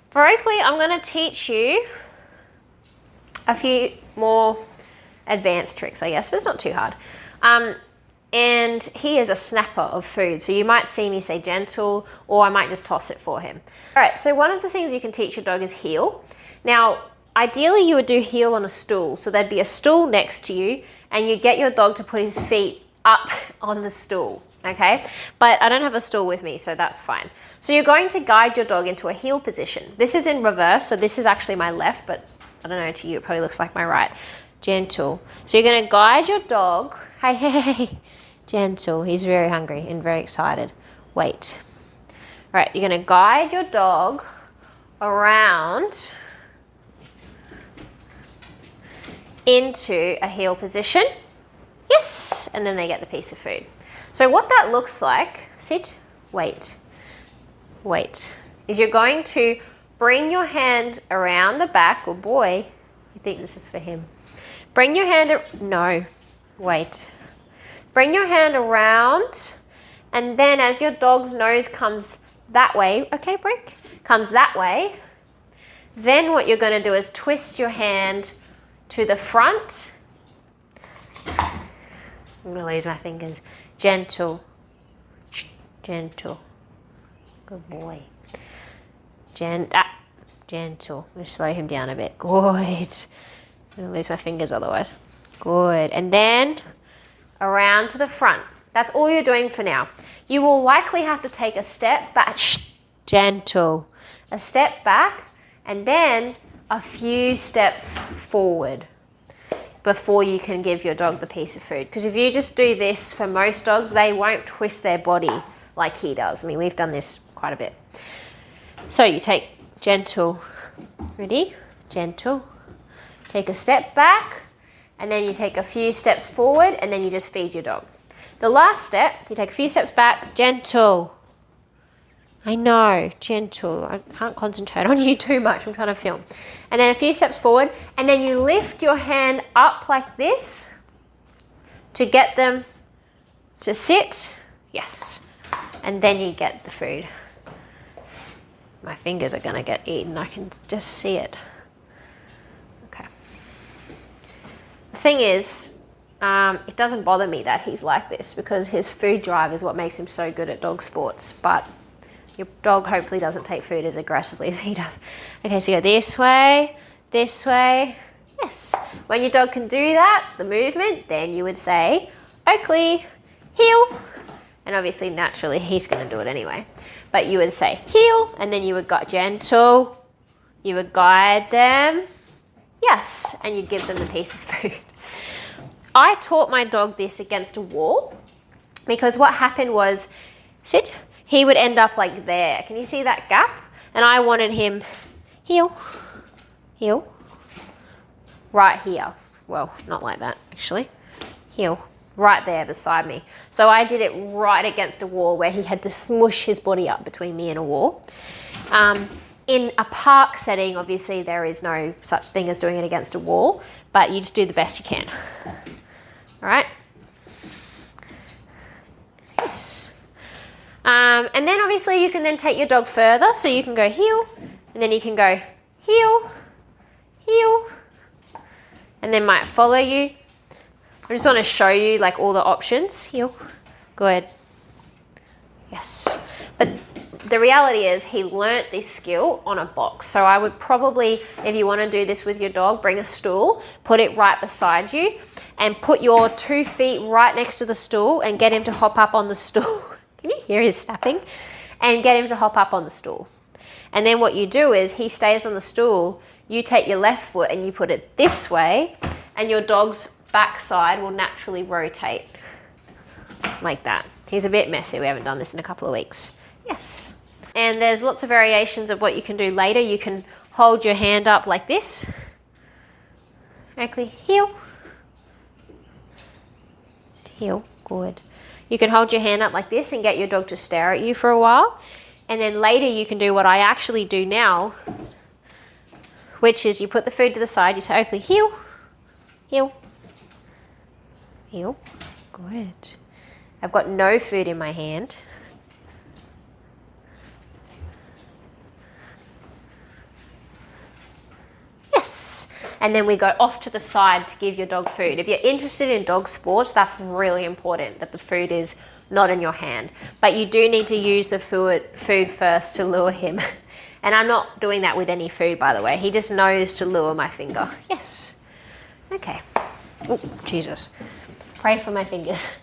For Oakley, I'm going to teach you a few more advanced tricks, I guess, but it's not too hard. And he is a snapper of food, so you might see me say gentle, or I might just toss it for him. All right, so one of the things you can teach your dog is heel. Now, ideally you would do heel on a stool, so there'd be a stool next to you, and you'd get your dog to put his feet up on the stool, okay? But I don't have a stool with me, so that's fine. So you're going to guide your dog into a heel position. This is in reverse, so this is actually my left, but I don't know, to you it probably looks like my right. Gentle. So you're going to guide your dog. Hey, hey, hey. Gentle. He's very hungry and very excited. Wait. All right, you're going to guide your dog around into a heel position. Yes, and then they get the piece of food. So what that looks like, sit, wait, wait, is you're going to bring your hand around the back. Oh boy, I think this is for him. Bring your hand, no, wait. Bring your hand around, and then as your dog's nose comes that way, okay, Brick, comes that way, then what you're going to do is twist your hand to the front. I'm going to lose my fingers. Gentle, gentle, good boy. Gentle. I'm going to slow him down a bit. Good. I'm going to lose my fingers otherwise. Good. And then around to the front. That's all you're doing for now. You will likely have to take a step back. Gentle. A step back and then a few steps forward before you can give your dog the piece of food. Because if you just do this for most dogs, they won't twist their body like he does. I mean, we've done this quite a bit. So you take gentle, ready? Gentle. Take a step back, and then you take a few steps forward, and then you just feed your dog. The last step, you take a few steps back, gentle. I know, gentle. I can't concentrate on you too much. I'm trying to film. And then a few steps forward, and then you lift your hand up like this to get them to sit. Yes. And then you get the food. My fingers are going to get eaten. I can just see it. Okay. The thing is, it doesn't bother me that he's like this because his food drive is what makes him so good at dog sports. But your dog hopefully doesn't take food as aggressively as he does. Okay, so you go this way, yes. When your dog can do that, the movement, then you would say, Oakley, heel. And obviously, naturally, he's going to do it anyway. But you would say heel, and then you would go gentle. You would guide them. Yes, and you'd give them the piece of food. I taught my dog this against a wall because what happened was, sit, he would end up like there. Can you see that gap? And I wanted him heel, heel, right here. Well, not like that, actually. Heel, right there beside me. So I did it right against a wall where he had to smush his body up between me and a wall. In a park setting, obviously, there is no such thing as doing it against a wall, but you just do the best you can. All right? Yes. And then obviously you can then take your dog further, so you can go heel, and then you can go heel, heel, and then might follow you. I just want to show you like all the options. Heel, good. Yes. But the reality is he learnt this skill on a box. So I would probably, if you want to do this with your dog, bring a stool, put it right beside you, and put your 2 feet right next to the stool and get him to hop up on the stool. Can you hear his snapping? And get him to hop up on the stool. And then what you do is he stays on the stool, you take your left foot and you put it this way, and your dog's backside will naturally rotate like that. He's a bit messy. We haven't done this in a couple of weeks. Yes. And there's lots of variations of what you can do later. You can hold your hand up like this. Oakley, heel. Heel, good. You can hold your hand up like this and get your dog to stare at you for a while. And then later you can do what I actually do now, which is you put the food to the side, you say, Oakley, heel, heel, heel, good. I've got no food in my hand. and then we go off to the side to give your dog food. If you're interested in dog sports, that's really important that the food is not in your hand. But you do need to use the food first to lure him. And I'm not doing that with any food, by the way. He just knows to lure my finger. Yes. Okay. Oh, Jesus. Pray for my fingers.